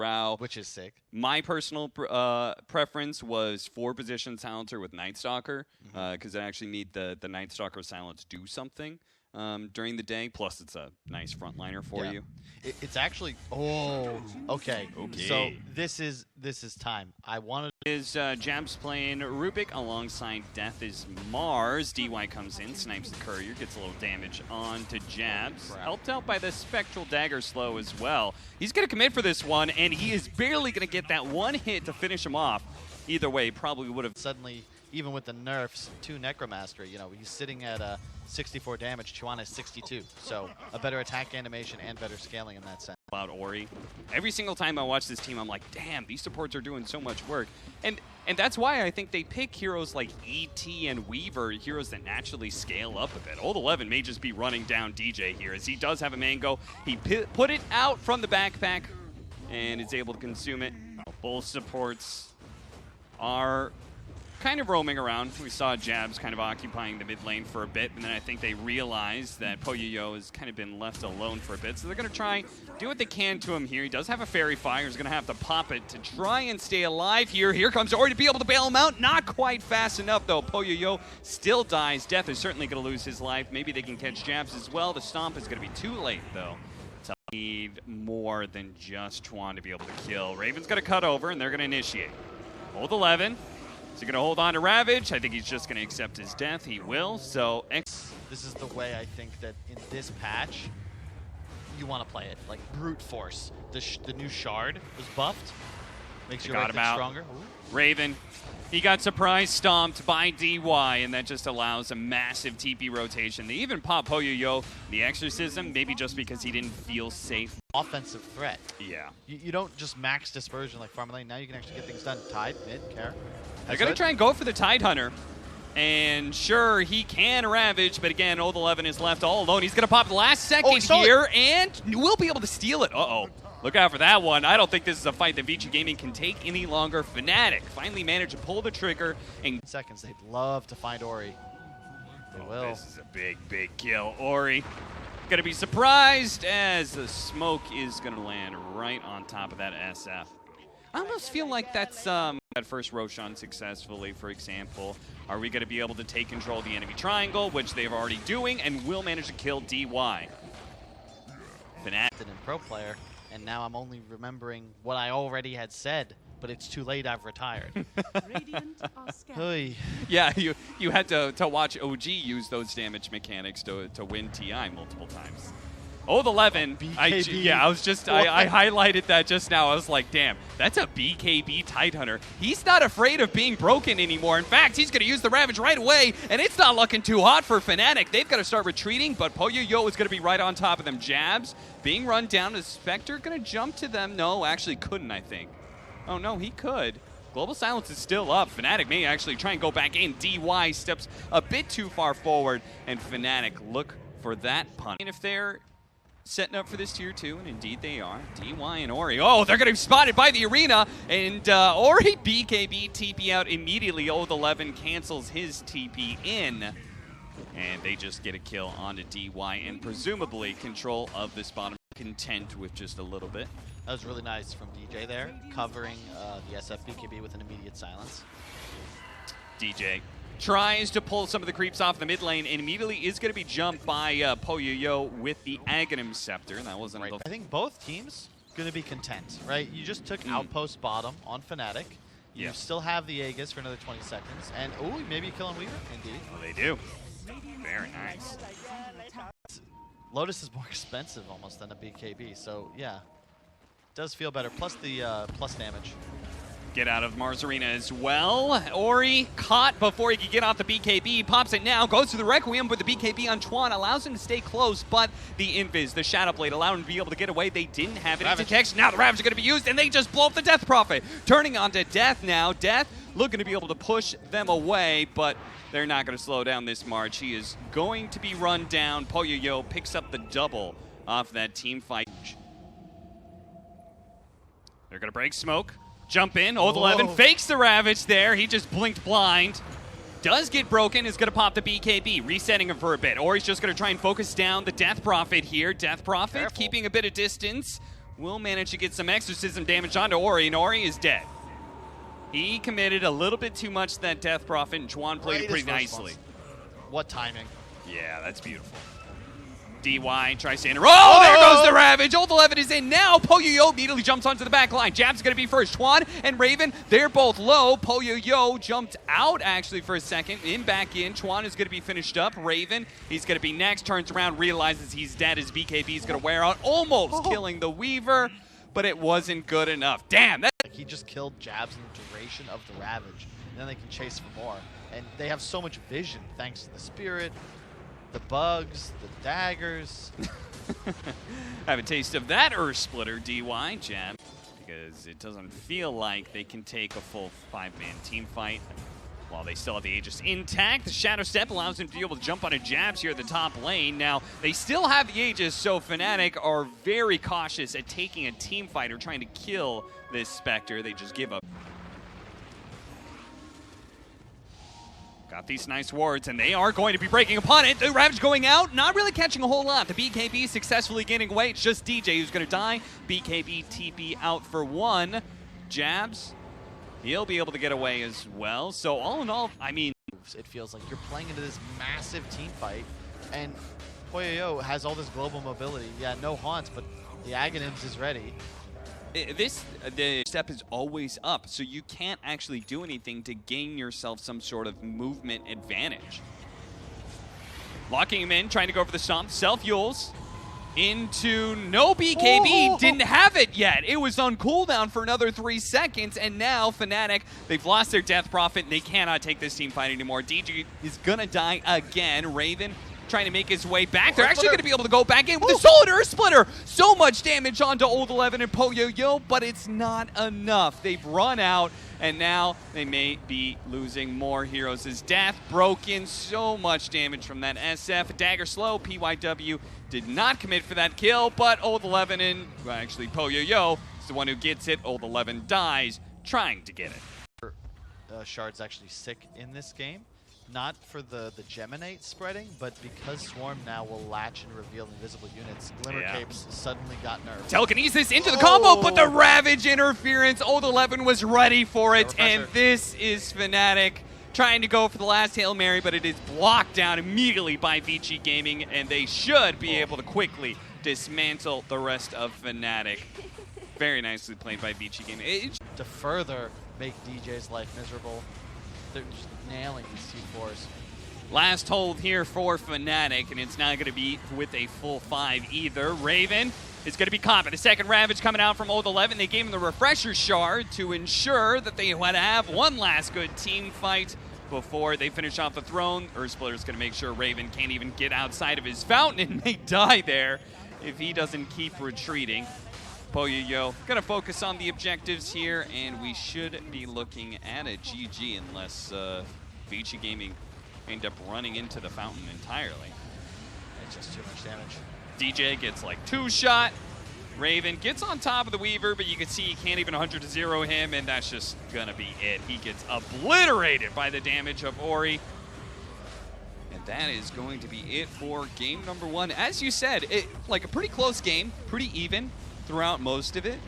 Drow. Which is sick. My personal preference was 4-position Silencer with Night Stalker, because it actually made the Night Stalker Silence do something during the day. Plus, it's a nice frontliner for you. It's actually okay. So this is time. I wanted Jabs playing Rubik alongside Death is Mars. DY comes in, snipes the courier, gets a little damage onto Jabs. Helped out by the Spectral Dagger slow as well. He's going to commit for this one, and he is barely going to get that one hit to finish him off. Either way, probably would have suddenly, even with the nerfs to Necromaster, you know, he's sitting at 64 damage, Chuan is 62. So a better attack animation and better scaling in that sense. About Ori. Every single time I watch this team, I'm like, damn, these supports are doing so much work. And that's why I think they pick heroes like ET and Weaver, heroes that naturally scale up a bit. Old 11 may just be running down DJ here, as he does have a mango. He put it out from the backpack and is able to consume it. Both supports are kind of roaming around. We saw Jabs kind of occupying the mid lane for a bit, and then I think they realized that PoYoYo has kind of been left alone for a bit, so they're going to try do what they can to him here. He does have a Fairy Fire. He's going to have to pop it to try and stay alive here. Here comes Ori to be able to bail him out. Not quite fast enough, though. PoYoYo still dies. Death is certainly going to lose his life. Maybe they can catch Jabs as well. The Stomp is going to be too late, though. So need more than just Chuan to be able to kill. Raven's going to cut over, and they're going to initiate. Old 11. Is he going to hold on to Ravage? I think he's just going to accept his death. He will. So this is the way I think that in this patch, you want to play it. Like brute force. The new Shard was buffed. Makes your Wraith stronger. Ooh. Raven. He got surprise stomped by DY, and that just allows a massive TP rotation. They even pop PoYoYo the Exorcism, maybe just because he didn't feel safe. Offensive threat. Yeah. You don't just max dispersion like farm lane. Now you can actually get things done. Tide, mid, care. They're going to try and go for the Tide Hunter. And sure, he can Ravage, but again, Old 11 is left all alone. He's going to pop the last second here, and will be able to steal it. Uh-oh. Look out for that one. I don't think this is a fight that Vici Gaming can take any longer. FNATIC finally managed to pull the trigger. And seconds, they'd love to find Ori. They will. This is a big, big kill. Ori going to be surprised as the smoke is going to land right on top of that SF. I almost feel like that's that first Roshan successfully, for example. Are we going to be able to take control of the enemy triangle, which they're already doing, and will manage to kill DY. FNATIC. An pro player. And now I'm only remembering what I already had said, but it's too late, I've retired. Yeah, you had to watch OG use those damage mechanics to win TI multiple times. Old 11, I highlighted that just now. I was like, damn, that's a BKB Tidehunter. He's not afraid of being broken anymore. In fact, he's going to use the Ravage right away, and it's not looking too hot for FNATIC. They've got to start retreating, but PoYoYo is going to be right on top of them. Jabs being run down. Is Spectre going to jump to them? No, actually couldn't, I think. Oh, no, he could. Global Silence is still up. FNATIC may actually try and go back in. DY steps a bit too far forward, and FNATIC look for that punt. And if they're setting up for this tier 2, and indeed they are. DY and Ori. Oh, they're going to be spotted by the arena, and Ori BKB TP out immediately. Old 11 cancels his TP in, and they just get a kill onto DY, and presumably control of this bottom. Content with just a little bit. That was really nice from DJ there, covering the SF BKB with an immediate silence. DJ tries to pull some of the creeps off the mid lane, and immediately is going to be jumped by PoYoYo with the Aghanim Scepter. And that wasn't right. I think both teams going to be content, right? You just took Outpost bottom on FNATIC. You still have the Aegis for another 20 seconds. And, oh, maybe you kill on Weaver? Indeed. Well, they do. Very nice. Lotus is more expensive almost than a BKB, so yeah. Does feel better, plus the plus damage. Get out of Mars Arena as well. Ori caught before he could get off the BKB. Pops it now, goes to the Requiem with the BKB on Chuan. Allows him to stay close, but the Invis, the Shadow Blade, allowed him to be able to get away. They didn't have it into catch. Now the Ravage are going to be used, and they just blow up the Death Prophet. Turning onto Death now. Death looking to be able to push them away, but they're not going to slow down this march. He is going to be run down. PoYoYo picks up the double off that team fight. They're going to break smoke. Jump in. Old 11 fakes the Ravage there. He just blinked blind. Does get broken. Is going to pop the BKB. Resetting him for a bit. Or he's just going to try and focus down the Death Prophet here. Death Prophet keeping a bit of distance will manage to get some exorcism damage onto Ori, and Ori is dead. He committed a little bit too much to that Death Prophet, and Chuan played it pretty nicely. What timing. Yeah, that's beautiful. DY tries to enter. Oh, there goes the Ravage. Old 11 is in now. PoYoYo immediately jumps onto the back line. Jab's going to be first. Chuan and Raven, they're both low. PoYoYo jumped out actually for a second. Back in. Chuan is going to be finished up. Raven, he's going to be next. Turns around, realizes he's dead as BKB is going to wear out. Almost killing the Weaver, but it wasn't good enough. Damn. He just killed Jabs in the duration of the Ravage. And then they can chase for more. And they have so much vision thanks to the Spirit, the bugs, the daggers. Have a taste of that Earth Splitter, DY Jab, because it doesn't feel like they can take a full 5-man team fight while they still have the Aegis intact. The Shadow Step allows them to be able to jump onto Jabs here at the top lane. Now, they still have the Aegis, so FNATIC are very cautious at taking a team fight or trying to kill this Spectre. They just give up. Got these nice wards, and they are going to be breaking upon it. The Ravage going out, not really catching a whole lot. The BKB successfully getting away. It's just DJ who's going to die. BKB TP out for one. Jabs, he'll be able to get away as well. So all in all, I mean, it feels like you're playing into this massive team fight, and PoYoYo has all this global mobility. Yeah, no haunts, but the Aghanims is ready. The step is always up, so you can't actually do anything to gain yourself some sort of movement advantage. Locking him in, trying to go for the stomp. Self-Yules into no BKB. Didn't have it yet. It was on cooldown for another 3 seconds, and now FNATIC, they've lost their Death Prophet, and they cannot take this team fight anymore. DJ is gonna die again. Raven trying to make his way back. They're actually going to be able to go back in with the Solid Earth Splitter. So much damage onto Old 11 and PoYoYo, but it's not enough. They've run out, and now they may be losing more heroes. His death broken. So much damage from that SF. Dagger slow. PYW did not commit for that kill, but Old 11 and, well, actually PoYoYo is the one who gets it. Old 11 dies trying to get it. Shard's actually sick in this game. Not for the Geminate spreading, but because Swarm now will latch and reveal invisible units, Glimmer Capes suddenly got nerfed. Telekinesis into the combo, but the Ravage interference. Old 11 was ready for it, and this is FNATIC trying to go for the last Hail Mary, but it is blocked down immediately by Vici Gaming, and they should be able to quickly dismantle the rest of FNATIC. Very nicely played by Vici Gaming. To further make DJ's life miserable, they're just nailing these C4s. Last hold here for FNATIC, and it's not going to be with a full 5 either. Raven is going to be caught by the second Ravage coming out from Old 11. They gave him the Refresher Shard to ensure that they would have one last good team fight before they finish off the throne. Earthsplitter is going to make sure Raven can't even get outside of his fountain and may die there if he doesn't keep retreating. PoYoYo going to focus on the objectives here, and we should be looking at a GG unless Vici Gaming end up running into the fountain entirely. It's just too much damage. DJ gets like 2-shot. Raven gets on top of the Weaver, but you can see he can't even 100-0 him, and that's just going to be it. He gets obliterated by the damage of Ori. And that is going to be it for game number 1. As you said, like a pretty close game, pretty even throughout most of it.